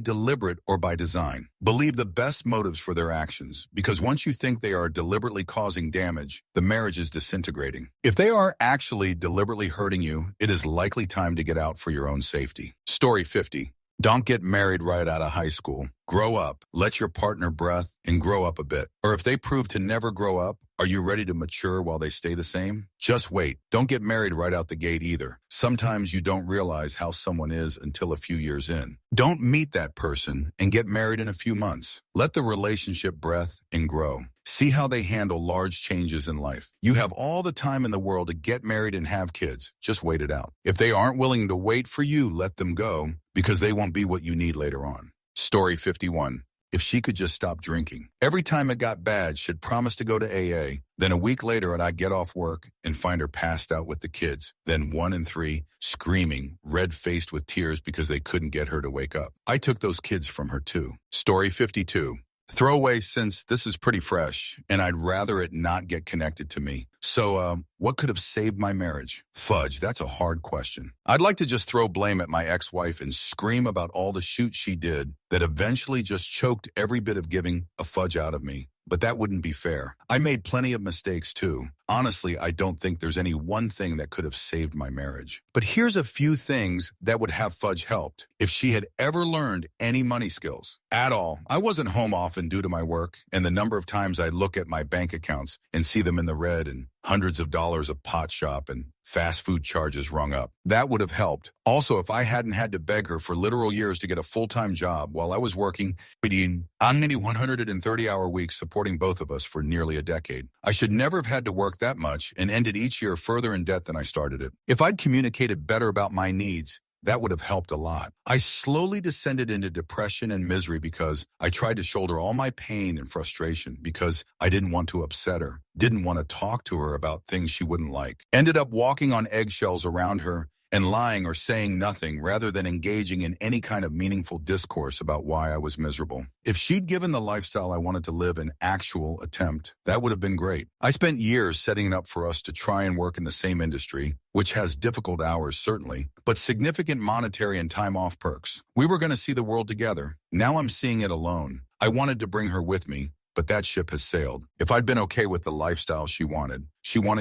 deliberate or by design. Believe the best motives for their actions, because once you think they are deliberately causing damage, the marriage is disintegrating. If they are actually deliberately hurting you, it is likely time to get out for your own safety. Story 50. Don't get married right out of high school. Grow up, let your partner breathe, and grow up a bit. Or if they prove to never grow up, are you ready to mature while they stay the same? Just wait. Don't get married right out the gate either. Sometimes you don't realize how someone is until a few years in. Don't meet that person and get married in a few months. Let the relationship breathe and grow. See how they handle large changes in life. You have all the time in the world to get married and have kids. Just wait it out. If they aren't willing to wait for you, let them go, because they won't be what you need later on. Story 51. If she could just stop drinking. Every time it got bad, she'd promise to go to AA. Then a week later, I'd get off work and find her passed out with the kids. Then 1 and 3, screaming, red-faced with tears because they couldn't get her to wake up. I took those kids from her too. Story 52. Throwaway, since this is pretty fresh, and I'd rather it not get connected to me. So, what could have saved my marriage? Fudge, that's a hard question. I'd like to just throw blame at my ex-wife and scream about all the shoot she did that eventually just choked every bit of giving a fudge out of me. But that wouldn't be fair. I made plenty of mistakes too. Honestly, I don't think there's any one thing that could have saved my marriage. But here's a few things that would have Fudge helped if she had ever learned any money skills at all. I wasn't home often due to my work, and the number of times I look at my bank accounts and see them in the red and hundreds of dollars of pot shop and fast food charges rung up. That would have helped. Also, if I hadn't had to beg her for literal years to get a full-time job while I was working, on many 130-hour weeks supporting both of us for nearly a decade. I should never have had to work that much and ended each year further in debt than I started it. If I'd communicated better about my needs, that would have helped a lot. I slowly descended into depression and misery because I tried to shoulder all my pain and frustration because I didn't want to upset her, didn't want to talk to her about things she wouldn't like. Ended up walking on eggshells around her and lying or saying nothing rather than engaging in any kind of meaningful discourse about why I was miserable. If she'd given the lifestyle I wanted to live an actual attempt, that would have been great. I spent years setting it up for us to try and work in the same industry, which has difficult hours certainly, but significant monetary and time off perks. We were going to see the world together. Now I'm seeing it alone. I wanted to bring her with me, but that ship has sailed. If I'd been okay with the lifestyle she wanted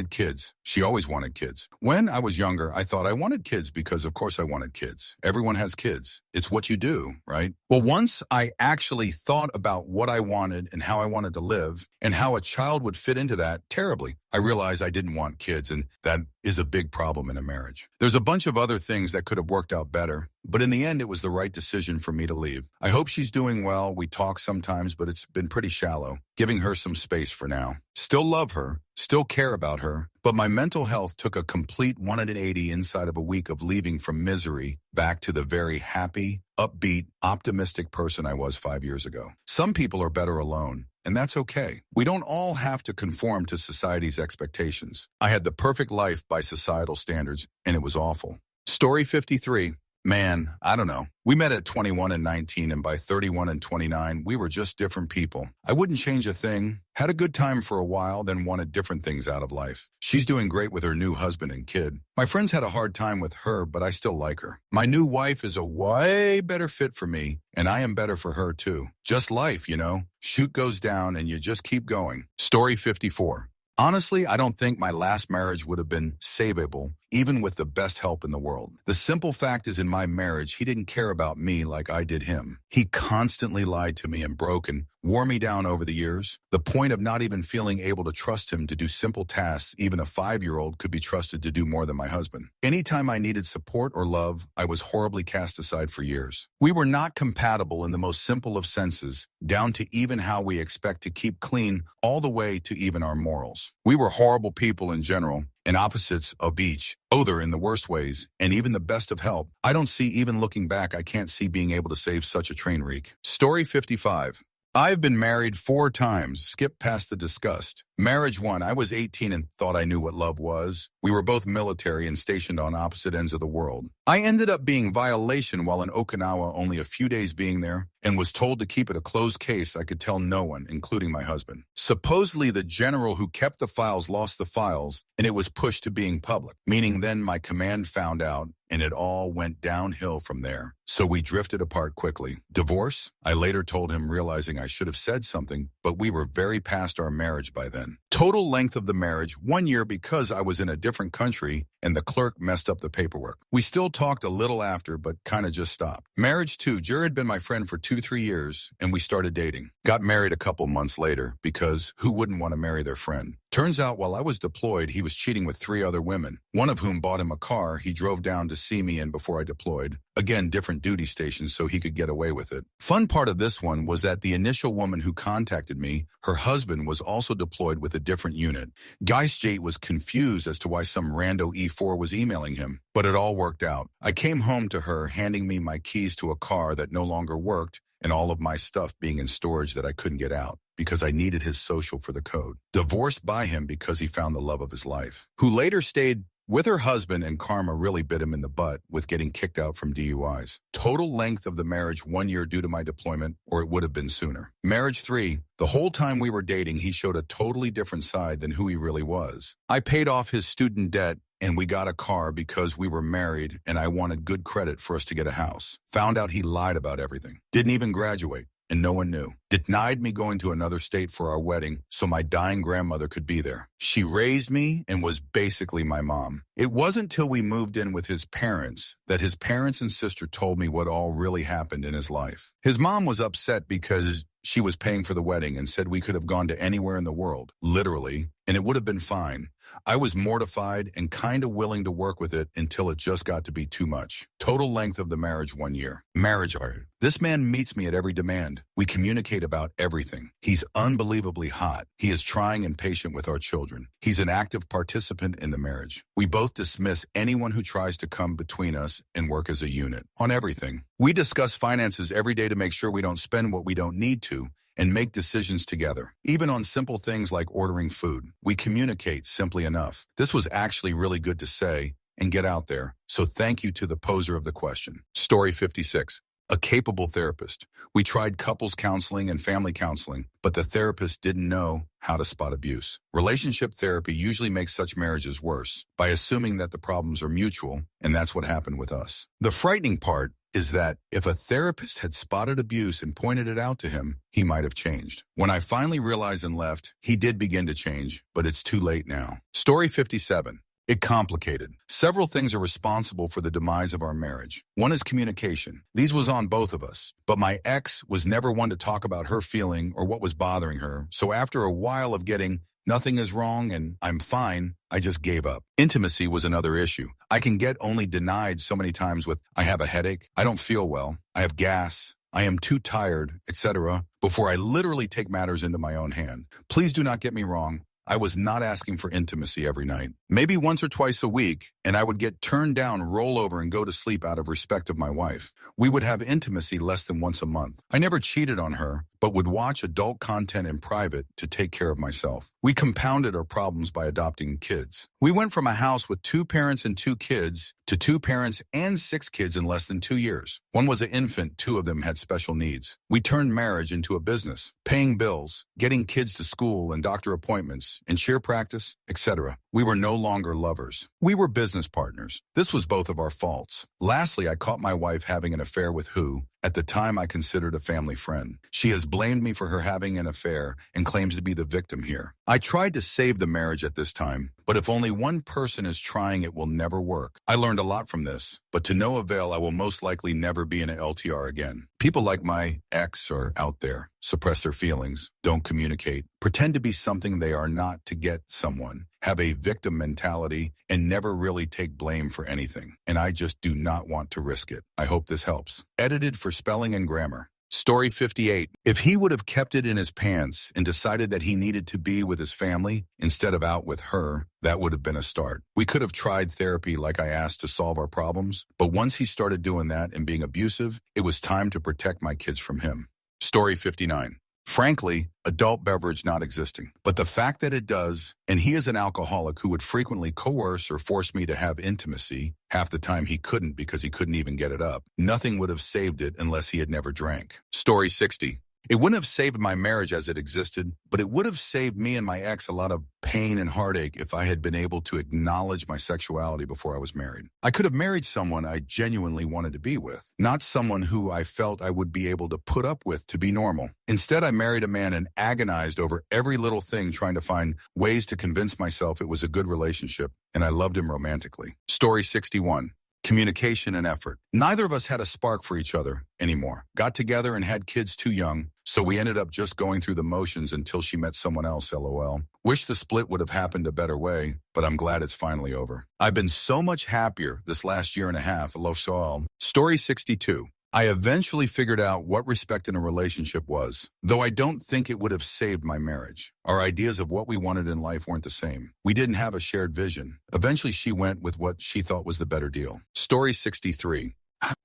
kids. She always wanted kids. When I was younger, I thought I wanted kids because of course I wanted kids. Everyone has kids. It's what you do, right? Well, once I actually thought about what I wanted and how I wanted to live and how a child would fit into that terribly, I realized I didn't want kids, and that is a big problem in a marriage. There's a bunch of other things that could have worked out better, but in the end, it was the right decision for me to leave. I hope she's doing well. We talk sometimes, but it's been pretty shallow, giving her some space for now. Still love her, still care about her, but my mental health took a complete 180 inside of a week of leaving from misery back to the very happy, upbeat, optimistic person I was 5 years ago. Some people are better alone, and that's okay. We don't all have to conform to society's expectations. I had the perfect life by societal standards, and it was awful. Story 53. Man, I don't know. We met at 21 and 19, and by 31 and 29, we were just different people. I wouldn't change a thing. Had a good time for a while, then wanted different things out of life. She's doing great with her new husband and kid. My friends had a hard time with her, but I still like her. My new wife is a way better fit for me, and I am better for her too. Just life, you know. Shoot goes down, and you just keep going. Story 54. Honestly, I don't think my last marriage would have been savable, even with the best help in the world. The simple fact is, in my marriage, he didn't care about me like I did him. He constantly lied to me and broke and wore me down over the years. The point of not even feeling able to trust him to do simple tasks, even a 5-year-old could be trusted to do more than my husband. Anytime I needed support or love, I was horribly cast aside for years. We were not compatible in the most simple of senses, down to even how we expect to keep clean, all the way to even our morals. We were horrible people in general, and opposites of each, other in the worst ways, and even the best of help. I don't see, even looking back, I can't see being able to save such a train wreck. Story 55. I've been married 4 times, skip past the disgust. Marriage 1, I was 18 and thought I knew what love was. We were both military and stationed on opposite ends of the world. I ended up being violation while in Okinawa, only a few days being there, and was told to keep it a closed case. I could tell no one, including my husband. Supposedly, the general who kept the files lost the files, and it was pushed to being public, meaning then my command found out, and it all went downhill from there. so we drifted apart quickly. Divorce? I later told him, realizing I should have said something, but we were very past our marriage by then. Total length of the marriage, 1 year because I was in a different country and the clerk messed up the paperwork. We still talked a little after, but kind of just stopped. Marriage 2, Jer had been my friend for 2-3 years and we started dating. Got married a couple months later because who wouldn't want to marry their friend? Turns out while I was deployed, he was cheating with 3 other women, one of whom bought him a car he drove down to see me in before I deployed. Again, different duty stations so he could get away with it. Fun part of this one was that the initial woman who contacted me, her husband was also deployed with a different unit. Geistjate was confused as to why some rando E4 was emailing him, but it all worked out. I came home to her handing me my keys to a car that no longer worked and all of my stuff being in storage that I couldn't get out because I needed his social for the code. Divorced by him because he found the love of his life, who later stayed with her husband, and karma really bit him in the butt with getting kicked out from DUIs. Total length of the marriage, 1 year due to my deployment, or it would have been sooner. Marriage 3, the whole time we were dating, he showed a totally different side than who he really was. I paid off his student debt and we got a car because we were married and I wanted good credit for us to get a house. Found out he lied about everything. Didn't even graduate. And no one knew. Denied me going to another state for our wedding so my dying grandmother could be there. She raised me and was basically my mom. It wasn't till we moved in with his parents that his parents and sister told me what all really happened in his life. His mom was upset because she was paying for the wedding and said we could have gone to anywhere in the world, literally, and it would have been fine. I was mortified and kind of willing to work with it until it just got to be too much. Total length of the marriage, 1 year. Marriage art. This man meets me at every demand. We communicate about everything. He's unbelievably hot. He is trying and patient with our children. He's an active participant in the marriage. We both dismiss anyone who tries to come between us and work as a unit on everything. We discuss finances every day to make sure we don't spend what we don't need to and make decisions together. Even on simple things like ordering food, we communicate simply enough. This was actually really good to say and get out there, so thank you to the poser of the question. Story 56. A capable therapist. We tried couples counseling and family counseling, but the therapist didn't know how to spot abuse. Relationship therapy usually makes such marriages worse by assuming that the problems are mutual, and that's what happened with us. The frightening part is that if a therapist had spotted abuse and pointed it out to him, he might have changed. When I finally realized and left, he did begin to change, but it's too late now. Story 57. It complicated. Several things are responsible for the demise of our marriage. One is communication. These was on both of us, but my ex was never one to talk about her feeling or what was bothering her, so after a while of getting nothing is wrong and I'm fine, I just gave up. Intimacy was another issue. I can get only denied so many times with, I have a headache, I don't feel well, I have gas, I am too tired, etc., before I literally take matters into my own hand. Please do not get me wrong. I was not asking for intimacy every night. Maybe once or twice a week, and I would get turned down, roll over, and go to sleep out of respect of my wife. We would have intimacy less than once a month. I never cheated on her, but would watch adult content in private to take care of myself. We compounded our problems by adopting kids. We went from a house with 2 parents and 2 kids to 2 parents and 6 kids in less than 2 years. One was an infant, 2 of them had special needs. We turned marriage into a business, paying bills, getting kids to school and doctor appointments, and cheer practice, etc. We were no longer lovers. We were business partners. This was both of our faults. Lastly, I caught my wife having an affair with who, at the time, I considered a family friend. She has blamed me for her having an affair and claims to be the victim here. I tried to save the marriage at this time, but if only one person is trying, it will never work. I learned a lot from this, but to no avail. I will most likely never be in an LTR again. People like my ex are out there, suppress their feelings, don't communicate, pretend to be something they are not to get someone, have a victim mentality, and never really take blame for anything. And I just do not want to risk it. I hope this helps. Edited for spelling and grammar. Story 58. If he would have kept it in his pants and decided that he needed to be with his family instead of out with her, that would have been a start. We could have tried therapy like I asked to solve our problems, but once he started doing that and being abusive, it was time to protect my kids from him. Story 59. Frankly, adult beverage not existing. But the fact that it does, and he is an alcoholic who would frequently coerce or force me to have intimacy, half the time he couldn't because he couldn't even get it up. Nothing would have saved it unless he had never drank. Story 60. It wouldn't have saved my marriage as it existed, but it would have saved me and my ex a lot of pain and heartache if I had been able to acknowledge my sexuality before I was married. I could have married someone I genuinely wanted to be with, not someone who I felt I would be able to put up with to be normal. Instead, I married a man and agonized over every little thing, trying to find ways to convince myself it was a good relationship, and I loved him romantically. Story 61. Communication and effort. Neither of us had a spark for each other anymore. Got together and had kids too young, so we ended up just going through the motions until she met someone else, LOL. Wish the split would have happened a better way, but I'm glad it's finally over. I've been so much happier this last year and a half. LOL. Story 62. I eventually figured out what respect in a relationship was, though I don't think it would have saved my marriage. Our ideas of what we wanted in life weren't the same. We didn't have a shared vision. Eventually, she went with what she thought was the better deal. Story 63.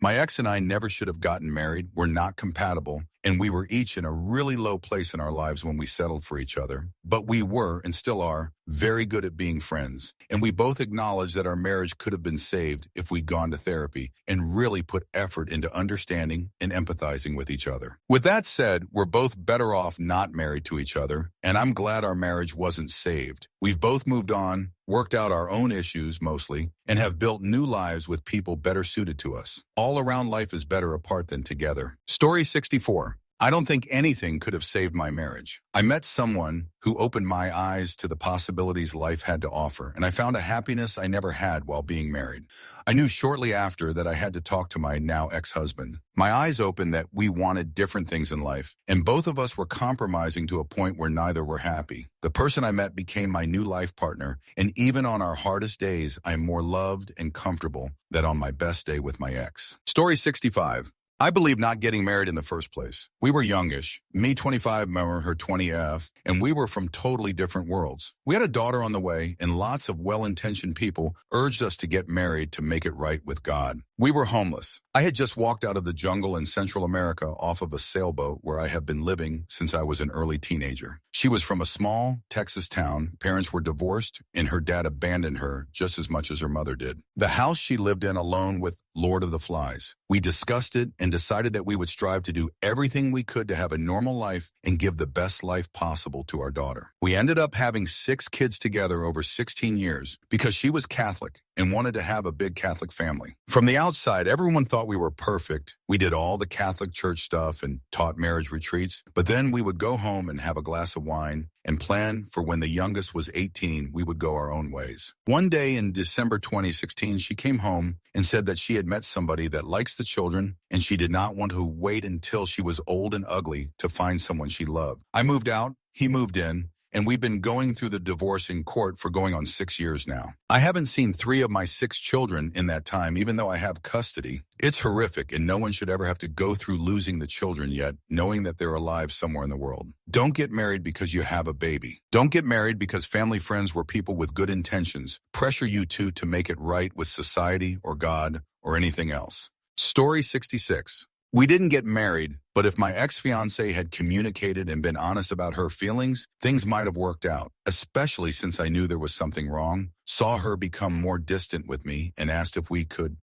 My ex and I never should have gotten married. We're not compatible, and we were each in a really low place in our lives when we settled for each other. But we were, and still are, very good at being friends. And we both acknowledge that our marriage could have been saved if we'd gone to therapy and really put effort into understanding and empathizing with each other. With that said, we're both better off not married to each other, and I'm glad our marriage wasn't saved. We've both moved on, worked out our own issues mostly, and have built new lives with people better suited to us. All around, life is better apart than together. Story 64. I don't think anything could have saved my marriage. I met someone who opened my eyes to the possibilities life had to offer, and I found a happiness I never had while being married. I knew shortly after that I had to talk to my now ex-husband. My eyes opened that we wanted different things in life, and both of us were compromising to a point where neither were happy. The person I met became my new life partner, and even on our hardest days, I am more loved and comfortable than on my best day with my ex. Story 65. I believe not getting married in the first place. We were youngish, me 25, Mama, her 20F, and we were from totally different worlds. We had a daughter on the way, and lots of well-intentioned people urged us to get married to make it right with God. We were homeless. I had just walked out of the jungle in Central America off of a sailboat where I have been living since I was an early teenager. She was from a small Texas town. Parents were divorced, and her dad abandoned her just as much as her mother did. The house she lived in alone with Lord of the Flies. We discussed it and decided that we would strive to do everything we could to have a normal life and give the best life possible to our daughter. We ended up having 6 kids together over 16 years because she was Catholic and wanted to have a big Catholic family. From the outside, everyone thought we were perfect. We did all the Catholic church stuff and taught marriage retreats, but then we would go home and have a glass of wine and plan for when the youngest was 18, we would go our own ways. One day in December 2016, she came home and said that she had met somebody that likes the children, and she did not want to wait until she was old and ugly to find someone she loved. I moved out, he moved in, and we've been going through the divorce in court for going on 6 years now. I haven't seen 3 of my 6 children in that time, even though I have custody. It's horrific, and no one should ever have to go through losing the children yet, knowing that they're alive somewhere in the world. Don't get married because you have a baby. Don't get married because family friends were people with good intentions. Pressure you to make it right with society or God or anything else. Story 66. We didn't get married, but if my ex-fiancée had communicated and been honest about her feelings, things might have worked out, especially since I knew there was something wrong, saw her become more distant with me, and asked if we could